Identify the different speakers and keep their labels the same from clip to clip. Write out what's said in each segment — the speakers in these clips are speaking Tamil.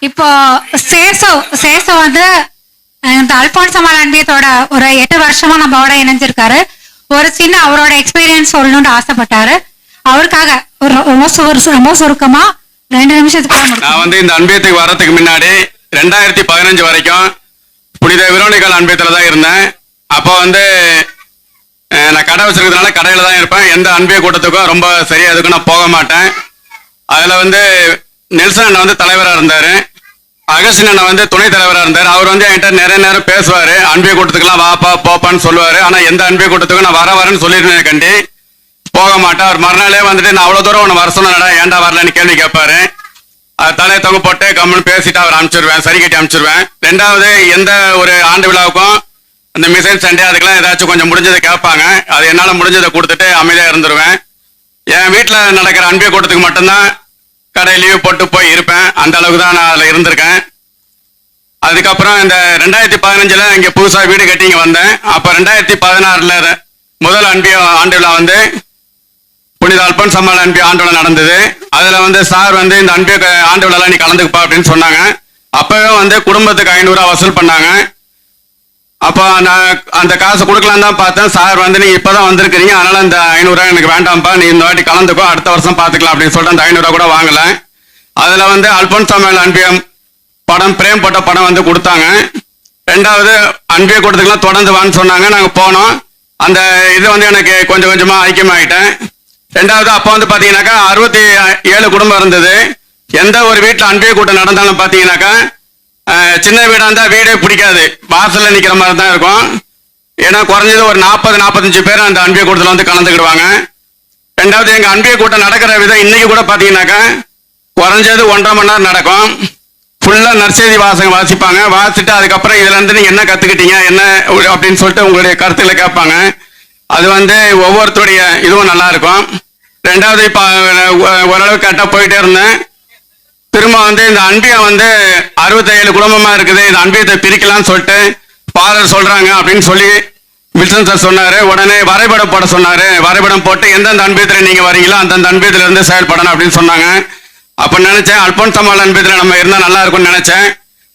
Speaker 1: இப்போ சேசோ வந்து இந்த அல்போன்ஸ் அம்மாள் அன்பியத்தோட ஒரு 8 வருஷமா நம்மளோட இணைஞ்சிருக்காரு. ஒரு சின்ன அவரோட எக்ஸ்பீரியன்ஸ் சொல்லணும்னு ஆசைப்பட்டாரு. அவருக்காக ரொம்ப சுருக்கமா 2 நிமிஷத்துக்கு
Speaker 2: நான் வந்து இந்த அன்பியத்துக்கு வர்றதுக்கு முன்னாடி 2015 வரைக்கும் புனித விரோனிகால் அன்பியத்துல தான் இருந்தேன். அப்போ வந்து நான் கடை வச்சிருக்கிறதுனால கடையில தான் இருப்பேன். எந்த அன்பிய கூட்டத்துக்கும் ரொம்ப சரியா எதுக்கும் நான் போக மாட்டேன். அதுல வந்து நெல்சன் அண்ணன் வந்து தலைவராக இருந்தாரு, அகஸ்டின் அண்ணன் வந்து துணைத் தலைவராக இருந்தார். அவர் வந்து என்கிட்ட நிறைய நேரம் பேசுவாரு, அன்பிய கூட்டத்துக்குலாம் வாப்பா போப்பான்னு சொல்லுவாரு. ஆனா எந்த அன்பிய கூட்டத்துக்கும் நான் வரேன்னு சொல்லிருந்தேன் கண்டி போக மாட்டேன். அவர் மறுநாளே வந்துட்டு நான் அவ்வளவு தூரம் உன்னை வர சொன்னடா ஏன்டா வரலன்னு கேள்வி கேட்பாரு. தலையை தொங்க போட்டு கம்முன்னு பேசிட்டு அவர் அனுப்பிச்சிருவேன், சரி கட்டி அனுப்பிச்சிருவேன். 2வது எந்த ஒரு ஆண்டு விழாவுக்கும் அந்த மிசைல் சண்டே அதுக்கெல்லாம் ஏதாச்சும் கொஞ்சம் முடிஞ்சதை கேட்பாங்க. அது என்னால முடிஞ்சதை கொடுத்துட்டு அமைதியா இருந்துருவேன். என் வீட்டில் நடக்கிற அன்பிய கூட்டத்துக்கு மட்டும்தான் கடை லீவு போட்டு போய் இருப்பேன். அந்த அளவுக்கு தான் நான் அதில் இருந்திருக்கேன். அதுக்கப்புறம் இந்த 2015 இங்கே புதுசாக வீடு கட்டி இங்கே வந்தேன். அப்போ 2016 முதல் அன்பிய ஆண்டு விழா வந்து புனித அல்போன்ஸ் அம்மாள் அன்பிய ஆண்டு விழா நடந்தது. அதில் வந்து சார் வந்து இந்த அன்பிய ஆண்டு விழாலாம் நீ கலந்துக்குப்பா அப்படின்னு சொன்னாங்க. அப்பவே வந்து குடும்பத்துக்கு 500 வசூல் பண்ணாங்க. அப்போ நான் அந்த காசை கொடுக்கலான்னு தான் பார்த்தேன். சார் வந்து நீங்க இப்பதான் வந்திருக்கிறீங்க, அதனால அந்த 500 எனக்கு வேண்டாம்ப்பா, நீ இந்த வாட்டி கலந்துக்கோ, அடுத்த வருஷம் பார்த்துக்கலாம் அப்படின்னு சொல்லிட்டு அந்த 500 கூட வாங்கல. அதுல வந்து அல்போன்ஸ் அம்மாள் அன்பிய படம் பிரேம் போட்ட படம் வந்து கொடுத்தாங்க. 2வது அன்பிய கூட்டத்துக்குலாம் தொடர்ந்து வான்னு சொன்னாங்க. நாங்க போனோம். அந்த இது வந்து எனக்கு கொஞ்சம் கொஞ்சமா ஐக்கியமாயிட்டேன். 2வது அப்போ வந்து பாத்தீங்கன்னாக்கா 67 குடும்பம் இருந்தது. எந்த ஒரு வீட்டுல அன்பிய கூட்டம் நடந்தாலும் பாத்தீங்கன்னாக்கா சின்ன வீடா இருந்தா வீடே பிடிக்காது, வாசல்ல நிக்கிற மாதிரி தான் இருக்கும். ஏன்னா குறைஞ்சது ஒரு 40-45 பேர் அந்த அன்பிய கூட்டத்தில் வந்து கலந்துக்கிடுவாங்க. 2வது எங்க அன்பிய கூட்டம் நடக்கிற விதம் இன்னைக்கு கூட பாத்தீங்கன்னாக்கா குறைஞ்சது 1.5 மணி நேரம் நடக்கும். ஃபுல்லா நற்செய்தி வாசகம் வாசிப்பாங்க. வாசிட்டு அதுக்கப்புறம் இதுல இருந்து நீங்க என்ன கத்துக்கிட்டீங்க என்ன அப்படின்னு சொல்லிட்டு உங்களுடைய கருத்துக்களை கேட்பாங்க. அது வந்து ஒவ்வொருத்தருடைய இதுவும் நல்லா இருக்கும். 2வது இப்ப ஓரளவு கரெக்டா போயிட்டே இருந்தேன். திரும்ப வந்து இந்த அன்பியம் வந்து 67 குடும்பமா இருக்குது, இந்த அன்பியத்தை பிரிக்கலாம்னு சொல்லிட்டு ஃபாதர் சொல்றாங்க அப்படின்னு சொல்லி வில்சன் சார் சொன்னாரு. உடனே வரைபடம் போட சொன்னாரு. வரைபடம் போட்டு எந்தெந்த அன்பியத்துல நீங்க வரீங்களோ அந்தந்த அன்பியத்துல இருந்து செயல்படணும் அப்படின்னு சொன்னாங்க. அப்ப நினைச்சேன் அல்போன்ஸ் அம்மாள் அன்பியத்துல நம்ம இருந்தா நல்லா இருக்கும்னு நினைச்சேன்.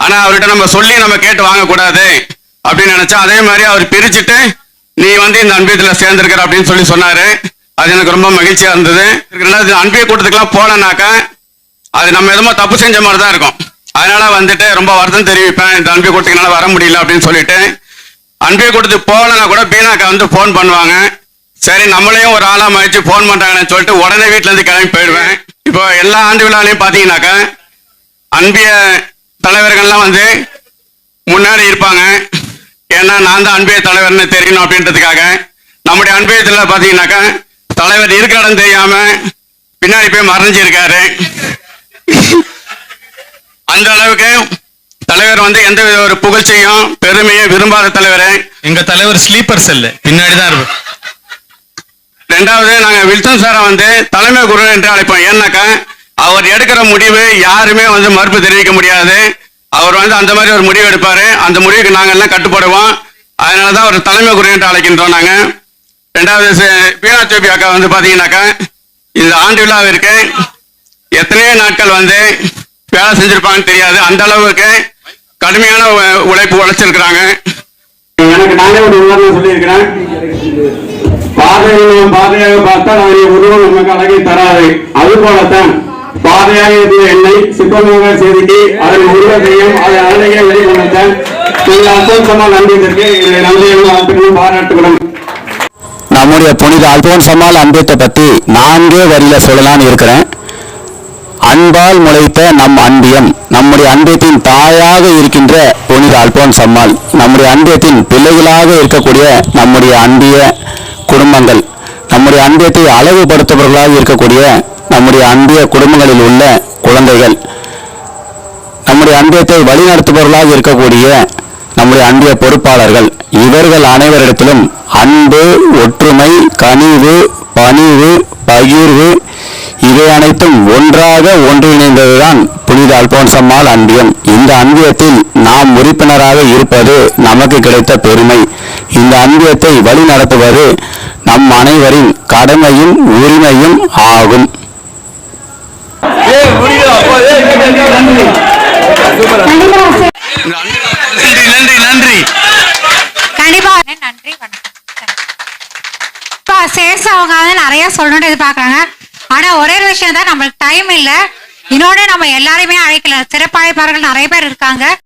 Speaker 2: ஆனா அவர்கிட்ட நம்ம சொல்லி நம்ம கேட்டு வாங்கக்கூடாது அப்படின்னு நினைச்சேன். அதே மாதிரி அவர் பிரிச்சுட்டு நீ வந்து இந்த அன்பியத்துல சேர்ந்திருக்கிற அப்படின்னு சொல்லி சொன்னாரு. அது எனக்கு ரொம்ப மகிழ்ச்சியா இருந்தது. அன்பிய கூட்டத்துக்குலாம் போனனாக்கா அது நம்ம எதுமோ தப்பு செஞ்ச மாதிரி தான் இருக்கும். அதனால வந்துட்டு ரொம்ப வருத்தம் தெரிவிப்பேன், இந்த அன்பிய கூட்டத்துக்குனால வர முடியல அப்படின்னு சொல்லிட்டு. அன்பிய கூட்டத்துக்கு போகலன்னா கூட பீனாக்கா வந்து போன் பண்ணுவாங்க. சரி நம்மளையும் ஒரு ஆளா மதிச்சு போன் பண்றாங்கன்னு சொல்லிட்டு உடனே வீட்டுல இருந்து கிளம்பி போயிடுவேன். இப்போ எல்லா ஆண்டு விழாலையும் பாத்தீங்கன்னாக்கா அன்பிய தலைவர்கள்லாம் வந்து முன்னாடி இருப்பாங்க. ஏன்னா நான் தான் அன்பிய தலைவர்னு தெரியணும் அப்படின்றதுக்காக. நம்முடைய அன்பியத்துல பாத்தீங்கன்னாக்கா தலைவர் இருக்கிற இடம் தெரியாம பின்னாடி போய் மறைஞ்சிருக்காரு. அந்த அளவுக்கு தலைவர் வந்து எந்த வித ஒரு புகழ்ச்சியும் பெருமையும் விரும்பாத தலைவர்.
Speaker 3: எங்க தலைவர் ஸ்லீப்பர் செல்லு பின்னாடிதான் இருப்பார்.
Speaker 2: 2வது நாங்க வில்சன் சாரை வந்து தலைமை குரு என்று அழைப்போம். ஏன்னாக்கா அவர் எடுக்கிற முடிவு யாருமே வந்து மறுப்பு தெரிவிக்க முடியாது. அவர் வந்து அந்த மாதிரி ஒரு முடிவு எடுப்பாரு. அந்த முடிவுக்கு நாங்க எல்லாம் கட்டுப்படுவோம். அதனாலதான் அவர் தலைமை குரு என்று அழைக்கின்றோம் நாங்க. 2வது பீனா சோபி அக்கா வந்து பாத்தீங்கன்னாக்கா இந்த ஆண்டு விழாவிற்கு எத்தனையோ நாட்கள் வந்து வேலை செஞ்சிருப்பாங்கன்னு தெரியாது, அந்த அளவுக்கு கடுமையான உழைப்பு உழைச்சிருக்கிறாங்க.
Speaker 4: எனக்கு நானே ஒரு உதாரணம் சொல்லியிருக்கிறேன். பாதையாக பார்த்தால் அவருடைய உருவம் நமக்கு அழகை தராது. அது போலத்தான் பாதையாக இருந்த என்னை சிற்பமாக செதுக்கி அதன் உருவத்தையும் அதன் அழகையை வெளிக்கொண்டத்தான் நீங்கள் அல்போன்ஸ் அம்மாள் அன்பியத்திற்கு எங்களுடைய நன்றியும் அன்பையும் பாராட்டுகிறோம்.
Speaker 5: நம்முடைய புனித அல்போன்ஸ் அம்மாள் அன்பியத்தை பத்தி 4 வரியில சொல்லலாம்னு இருக்கிறேன். அன்பால் முளைத்த நம் அன்பியம், நம்முடைய அன்பியத்தின் தாயாக இருக்கின்ற புனித அல்போன்ஸ் அம்மாள், நம்முடைய அன்பியத்தின் பிள்ளைகளாக இருக்கக்கூடிய நம்முடைய அன்பிய குடும்பங்கள், நம்முடைய அன்பியத்தை அழகுபடுத்துபவர்களாக இருக்கக்கூடிய நம்முடைய அன்பிய குடும்பங்களில் உள்ள குழந்தைகள், நம்முடைய அன்பியத்தை வழிநடத்துபவர்களாக இருக்கக்கூடிய நம்முடைய அன்பிய பொறுப்பாளர்கள், இவர்கள் அனைவரிடத்திலும் அன்பு, ஒற்றுமை, கனிவு, பணிவு, பகிர்வு இவை அனைத்தும் ஒன்றாக ஒன்றிணைந்ததுதான் புனித அல்போன்ஸ் அம்மாள் அன்பியம். இந்த அன்பியத்தில் நாம் உறுப்பினராக இருப்பது நமக்கு கிடைத்த பெருமை. இந்த அன்பியத்தை வழி நடத்துவது நம் அனைவரின் கடமையும் உரிமையும் ஆகும்.
Speaker 3: நன்றி நன்றி நன்றி.
Speaker 1: கண்டிப்பா நன்றி வணக்கம். இப்ப சேல்ஸ் அவங்க வந்து நிறைய சொல்லணும்னு எதிர்பார்க்கறாங்க. ஆனா ஒரே ஒரு விஷயம் தான், நம்மளுக்கு டைம் இல்ல. இன்னொன்னு நம்ம எல்லாரையுமே அழைக்கல, சிறப்பு அழைப்பாளர்கள் நிறைய பேர் இருக்காங்க.